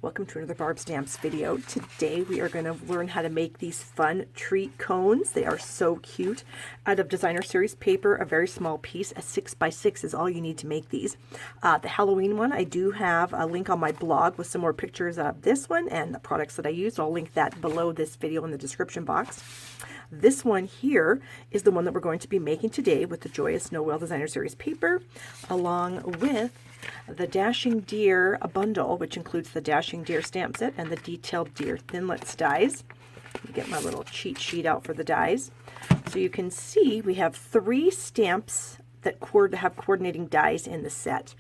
Welcome to another Barb Stamps video. Today we are going to learn how to make these fun treat cones. They are so cute. Out of designer series paper, a very small piece, a 6x6 is all you need to make these. The Halloween one, I do have a link on my blog with some more pictures of this one and the products that I used. I'll link that below this video in the description box. This one here is the one that we're going to be making today with the Joyous Noel designer series paper, along with the Dashing Deer bundle, which includes the Dashing Deer stamp set and the Detailed Deer Thinlits dies. Let me get my little cheat sheet out for the dies. So you can see we have 3 stamps that have coordinating dies in the set.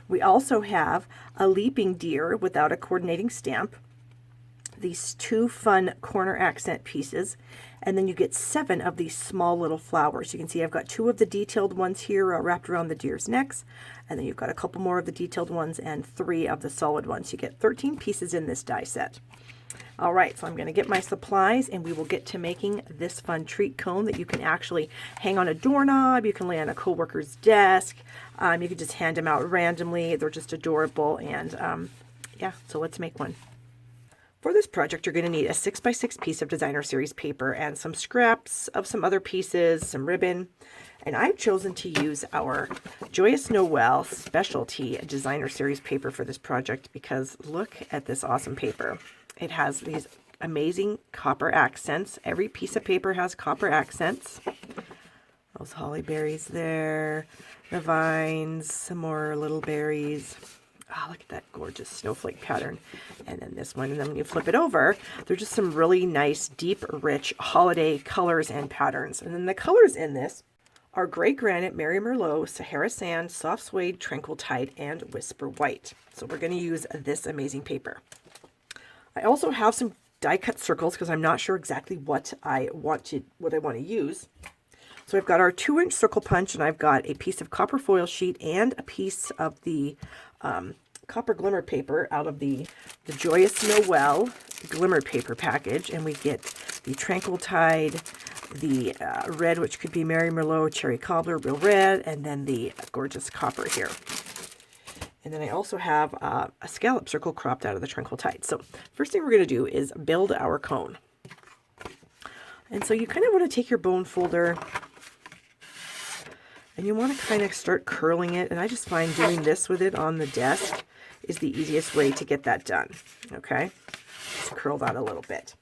We also have a Leaping Deer without a coordinating stamp, these 2 fun corner accent pieces, and then you get 7 of these small little flowers. You can see I've got 2 of the detailed ones here wrapped around the deer's necks, and then you've got a couple more of the detailed ones and 3 of the solid ones. You get 13 pieces in this die set. All right, so I'm going to get my supplies and we will get to making this fun treat cone that you can actually hang on a doorknob, you can lay on a coworker's desk, you can just hand them out randomly. They're just adorable, and yeah, so let's make one. For this project, you're going to need a 6x6 piece of designer series paper and some scraps of some other pieces, some ribbon, and I've chosen to use our Joyous Noel specialty designer series paper for this project because look at this awesome paper. It has these amazing copper accents. Every piece of paper has copper accents. Those holly berries there, the vines, some more little berries. Oh, look at that gorgeous snowflake pattern. And then this one, and then when you flip it over, there's just some really nice, deep, rich holiday colors and patterns. And then the colors in this are Gray Granite, Mary Merlot, Sahara Sand, Soft Suede, Tranquil Tide, and Whisper White. So we're going to use this amazing paper. I also have some die cut circles because I'm not sure exactly what I want to use. So I've got our 2-inch circle punch, and I've got a piece of copper foil sheet and a piece of the copper glimmer paper out of the Joyous Noel glimmer paper package, and we get the Tranquil Tide, the red, which could be Mary Merlot, Cherry Cobbler, real red, and then the gorgeous copper here. And then I also have a scallop circle cropped out of the Tranquil Tide. So first thing we're going to do is build our cone. And so you kind of want to take your bone folder and you want to kind of start curling it. And I just find doing this with it on the desk is the easiest way to get that done. Okay, just curl that a little bit.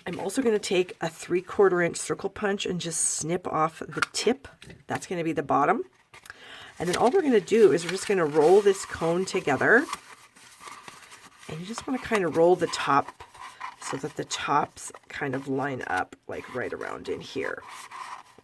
I'm also going to take a 3/4 inch circle punch and just snip off the tip. That's going to be the bottom. And then all we're going to do is we're just going to roll this cone together. And you just want to kind of roll the top so that the tops kind of line up like right around in here.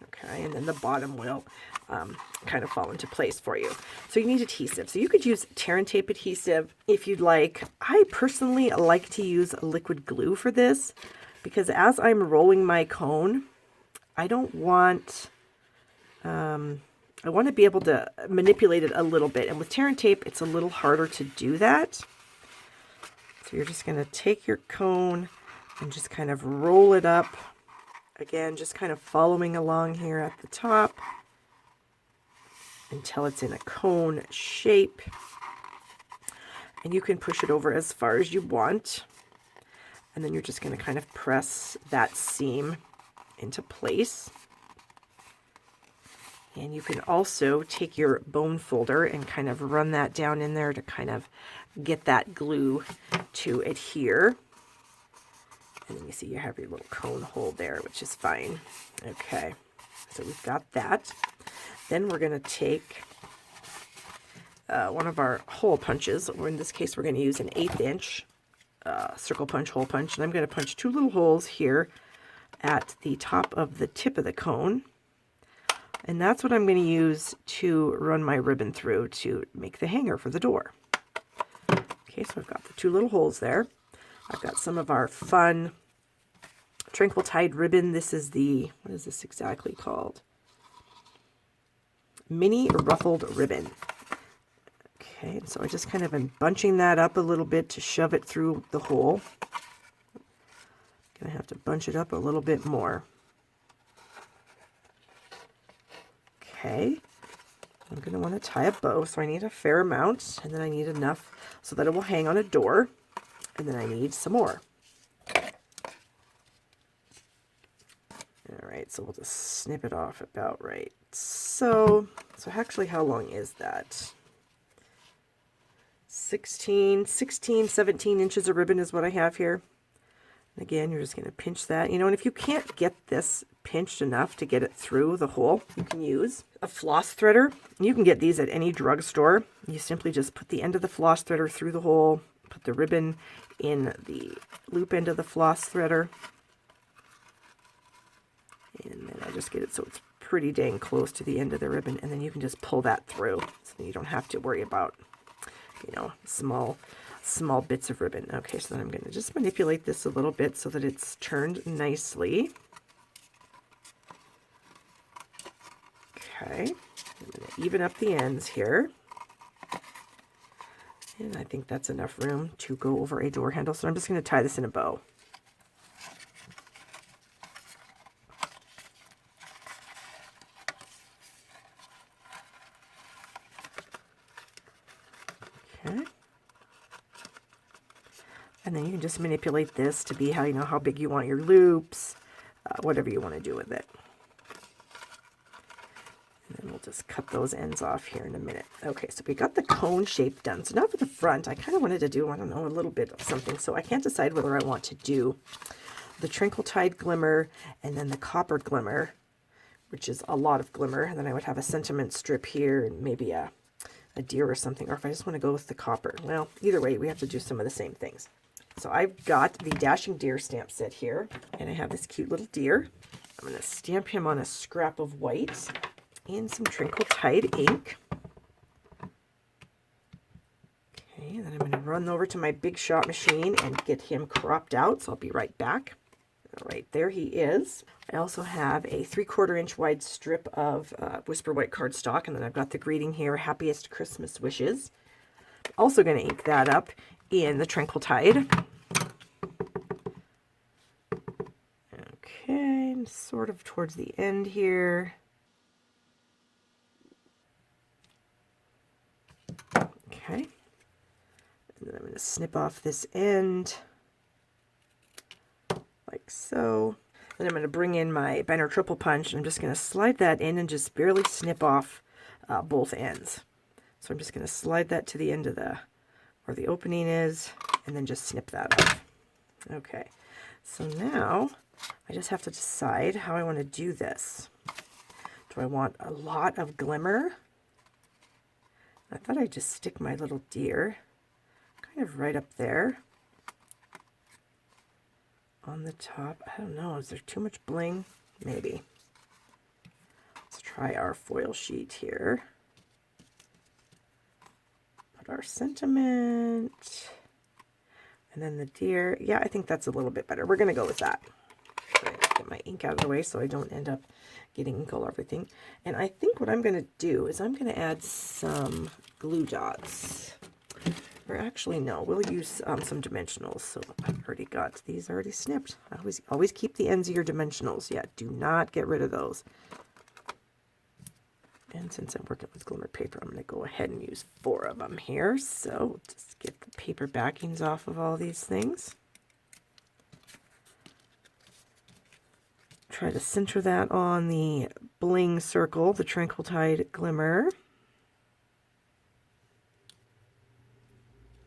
Okay, and then the bottom will kind of fall into place for you. So you need adhesive. So you could use tear and tape adhesive if you'd like. I personally like to use liquid glue for this because as I'm rolling my cone, I don't want, I want to be able to manipulate it a little bit. And with tear and tape, it's a little harder to do that. So you're just going to take your cone and just kind of roll it up. Again, just kind of following along here at the top until it's in a cone shape. And you can push it over as far as you want. And then you're just going to kind of press that seam into place. And you can also take your bone folder and kind of run that down in there to kind of get that glue to adhere. And then you see you have your little cone hole there, which is fine. Okay, so we've got that. Then we're going to take one of our hole punches, or in this case we're going to use an 1/8 inch circle punch, hole punch, and I'm going to punch 2 little holes here at the top of the tip of the cone. And that's what I'm going to use to run my ribbon through to make the hanger for the door. Okay, so I've got the 2 little holes there. I've got some of our fun Tranquil Tide ribbon. This is the, what is this exactly called? Mini ruffled ribbon. Okay, so I just kind of am bunching that up a little bit to shove it through the hole. Gonna have to bunch it up a little bit more. Okay, I'm going to want to tie a bow, so I need a fair amount, and then I need enough so that it will hang on a door. And then I need some more. All right, so we'll just snip it off about right. So actually, how long is that? 16, 17 inches of ribbon is what I have here. And again, you're just going to pinch that, you know, and if you can't get this pinched enough to get it through the hole, you can use a floss threader. You can get these at any drugstore. You simply just put the end of the floss threader through the hole, put the ribbon in the loop end of the floss threader, and then I just get it so it's pretty dang close to the end of the ribbon, and then you can just pull that through, so you don't have to worry about, you know, small bits of ribbon. Okay, so then I'm going to just manipulate this a little bit so that it's turned nicely. Okay, I'm going to even up the ends here. And I think that's enough room to go over a door handle, so I'm just going to tie this in a bow. Okay. And then you can just manipulate this to be how big you want your loops, whatever you want to do with it. And then we'll just cut those ends off here in a minute. Okay, so we got the cone shape done. So now for the front, I kind of wanted to do, I don't know, a little bit of something. So I can't decide whether I want to do the Trinkle-Tide glimmer and then the copper glimmer, which is a lot of glimmer. And then I would have a sentiment strip here and maybe a deer or something. Or if I just want to go with the copper. Well, either way, we have to do some of the same things. So I've got the Dashing Deer stamp set here, and I have this cute little deer. I'm going to stamp him on a scrap of white and some Trinkle-Tide ink. Okay, then I'm going to run over to my Big Shot machine and get him cropped out, so I'll be right back. All right, there he is. I also have a 3/4 inch wide strip of Whisper White cardstock, and then I've got the greeting here, Happiest Christmas Wishes. Also going to ink that up in the Trinkle-Tide. Okay, I'm sort of towards the end here. Okay, and then I'm going to snip off this end like so. Then I'm going to bring in my Banner Triple Punch, and I'm just going to slide that in and just barely snip off both ends. So I'm just going to slide that to the end of where the opening is, and then just snip that off. Okay, so now I just have to decide how I want to do this. Do I want a lot of glimmer? I thought I'd just stick my little deer kind of right up there on the top. I don't know, is there too much bling? Maybe. Let's try our foil sheet here. Our sentiment, and then the deer. Yeah, I think that's a little bit better. We're going to go with that. Get my ink out of the way so I don't end up getting ink all over everything. And I think what I'm going to do is I'm going to add some glue dots. Or actually, no, we'll use some dimensionals. So I've already got these already snipped. I always keep the ends of your dimensionals. Yeah, do not get rid of those. And since I'm working with glimmer paper, I'm going to go ahead and use 4 of them here. So just get the paper backings off of all these things. Try to center that on the bling circle, the Trinkle-Tide glimmer.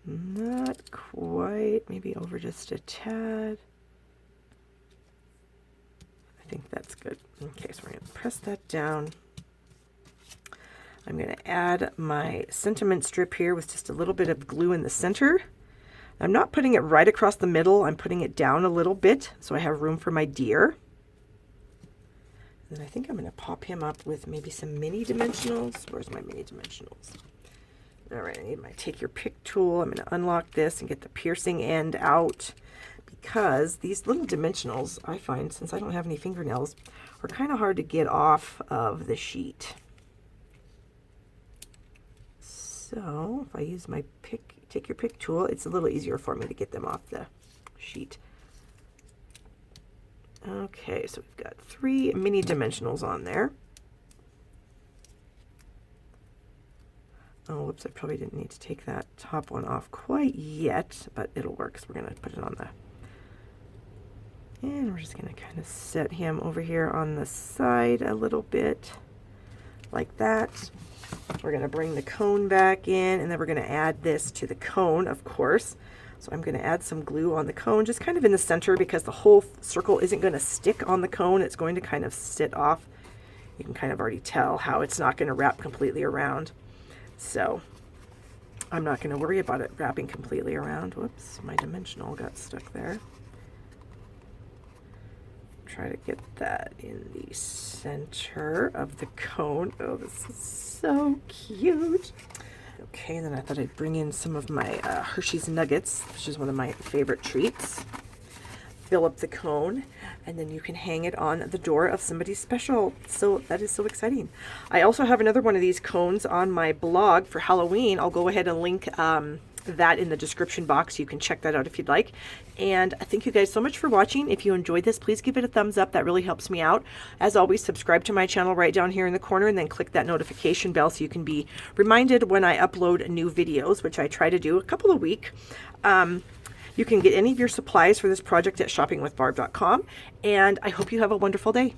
Not quite, maybe over just a tad. I think that's good. Okay, so we're going to press that down. I'm going to add my sentiment strip here with just a little bit of glue in the center. I'm not putting it right across the middle. I'm putting it down a little bit so I have room for my deer. And then I think I'm going to pop him up with maybe some mini dimensionals. Where's my mini dimensionals? All right, I need my take your pick tool. I'm going to unlock this and get the piercing end out, because these little dimensionals, I find, since I don't have any fingernails, are kind of hard to get off of the sheet. So if I use my take your pick tool, it's a little easier for me to get them off the sheet. Okay, so we've got 3 mini dimensionals on there. Oh, whoops, I probably didn't need to take that top one off quite yet, but it'll work. So we're going to put it on the, and we're just going to kind of set him over here on the side a little bit like that. We're going to bring the cone back in, and then we're going to add this to the cone, of course. So I'm going to add some glue on the cone, just kind of in the center, because the whole circle isn't going to stick on the cone. It's going to kind of sit off. You can kind of already tell how it's not going to wrap completely around. So I'm not going to worry about it wrapping completely around. Whoops, my dimensional got stuck there. Try to get that in the center of the cone. Oh, this is so cute. Okay, and then I thought I'd bring in some of my Hershey's Nuggets, which is one of my favorite treats. Fill up the cone, and then you can hang it on the door of somebody special. So that is so exciting. I also have another one of these cones on my blog for Halloween. I'll go ahead and link that in the description box. You can check that out if you'd like. And thank you guys so much for watching. If you enjoyed this, please give it a thumbs up. That really helps me out. As always, subscribe to my channel right down here in the corner, and then click that notification bell so you can be reminded when I upload new videos, which I try to do a couple a week. You can get any of your supplies for this project at shoppingwithbarb.com, and I hope you have a wonderful day.